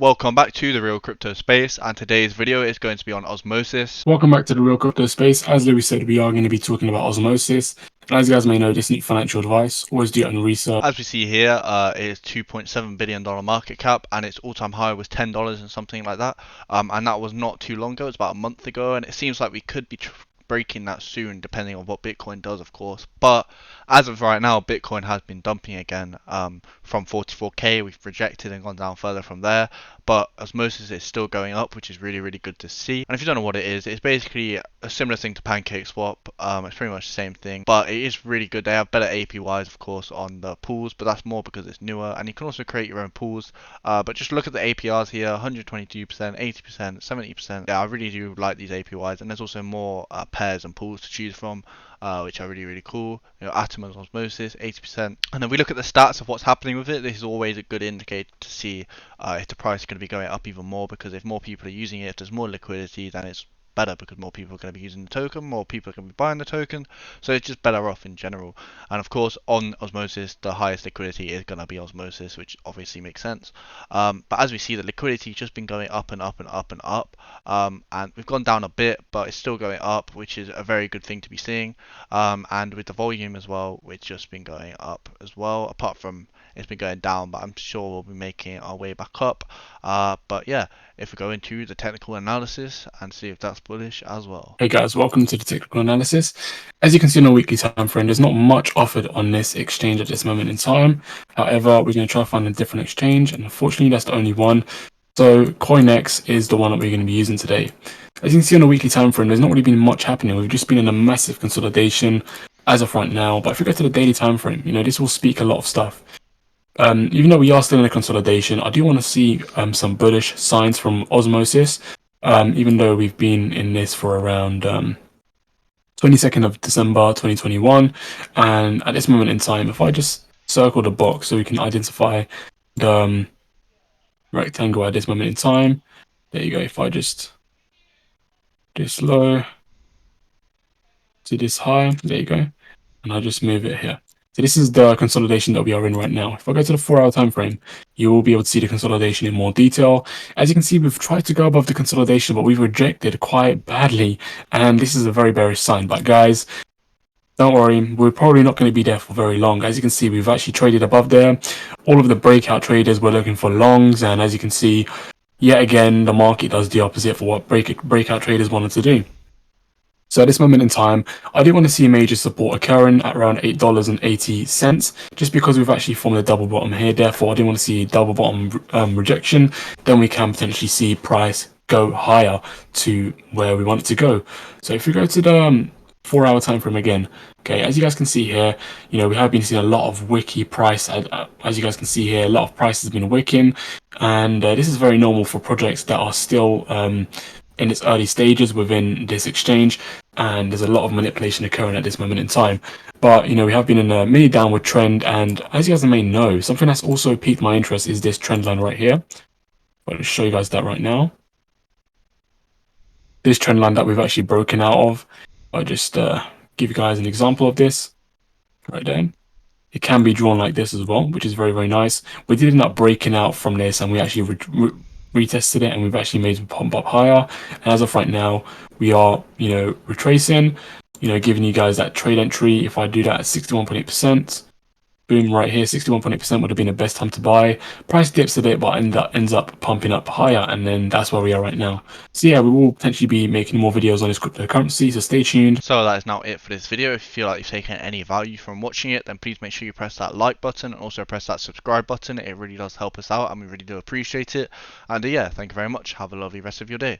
Welcome back to the Real Crypto Space, and today's video is going to be on Osmosis. Welcome back to the Real Crypto Space. As Louis said, we are going to be talking about Osmosis. And as you guys may know, this needs financial advice. Always do your own research. As we see here, it is $2.7 billion market cap, and its all-time high was $10 and something like that. And that was not too long ago, it was about a month ago, and it seems like we could be breaking that soon, depending on what Bitcoin does, of course. But as of right now, Bitcoin has been dumping again from 44k. We've rejected and gone down further from there. But Osmosis is still going up, which is really, really good to see. And if you don't know what it is, it's basically a similar thing to PancakeSwap. It's pretty much the same thing, but it is really good. They have better APYs, of course, on the pools, but that's more because it's newer. And you can also create your own pools. But just look at the APRs here: 122%, 80%, 70%. Yeah, I really do like these APYs. And there's also more pairs and pools to choose from, which are really, really cool. You know, Atom and Osmosis, 80%. And then we look at the stats of what's happening with it. This is always a good indicator to see if the price is going to be going up even more, because if more people are using it, if there's more liquidity, then it's better because more people are going to be using the token, more people are going to be buying the token, so it's just better off in general. And of course, on Osmosis, the highest liquidity is going to be Osmosis, which obviously makes sense. But as we see, the liquidity just been going up and up and up and up, and we've gone down a bit, but it's still going up, which is a very good thing to be seeing. And with the volume as well, it's just been going up as well, apart from it's been going down, but I'm sure we'll be making our way back up. But yeah, if we go into the technical analysis and see if that's bullish as well. Hey guys, welcome to the technical analysis. As you can see on a weekly time frame, there's not much offered on this exchange at this moment in time. However, we're going to try to find a different exchange, and unfortunately that's the only one. So Coinecko is the one that we're going to be using today. As you can see on a weekly time frame, there's not really been much happening. We've just been in a massive consolidation as of right now. But if we go to the daily time frame, this will speak a lot of stuff. Even though we are still in a consolidation, I do want to see some bullish signs from Osmosis. Even though we've been in this for around 22nd of December 2021, and at this moment in time, if I just circle the box so we can identify the rectangle at this moment in time, there you go. If I just this low to this high, there you go, and I just move it here. So this is the consolidation that we are in right now. If I go to the 4-hour time frame, you will be able to see the consolidation in more detail. As you can see, we've tried to go above the consolidation, but we've rejected quite badly, and this is a very bearish sign. But guys, don't worry, we're probably not going to be there for very long. As you can see, we've actually traded above there. All of the breakout traders were looking for longs, and as you can see, yet again, the market does the opposite for what breakout traders wanted to do. So at this moment in time, I do want to see major support occurring at around $8.80, just because we've actually formed a double bottom here. Therefore, I do want to see double bottom rejection. Then we can potentially see price go higher to where we want it to go. So if we go to the 4-hour time frame again, okay, as you guys can see here, we have been seeing a lot of wiki price. As you guys can see here, a lot of price has been wicking, and this is very normal for projects that are still in its early stages within this exchange, and there's a lot of manipulation occurring at this moment in time. But we have been in a mini downward trend, and as you guys may know, something that's also piqued my interest is this trend line right here. I'm going to show you guys that right now. This trend line that we've actually broken out of. I'll just give you guys an example of this right there. It can be drawn like this as well, which is very, very nice. We did end up breaking out from this, and we actually retested it, and we've actually made it pump up higher. And as of right now, we are retracing, giving you guys that trade entry. If I do that at 61.8%, boom, right here, 61.8% would have been the best time to buy. Price dips a bit, but ends up pumping up higher, and then that's where we are right now. So yeah, we will potentially be making more videos on this cryptocurrency, so stay tuned. So that is now it for this video. If you feel like you've taken any value from watching it, then please make sure you press that like button and also press that subscribe button. It really does help us out, and we really do appreciate it. And yeah, thank you very much. Have a lovely rest of your day.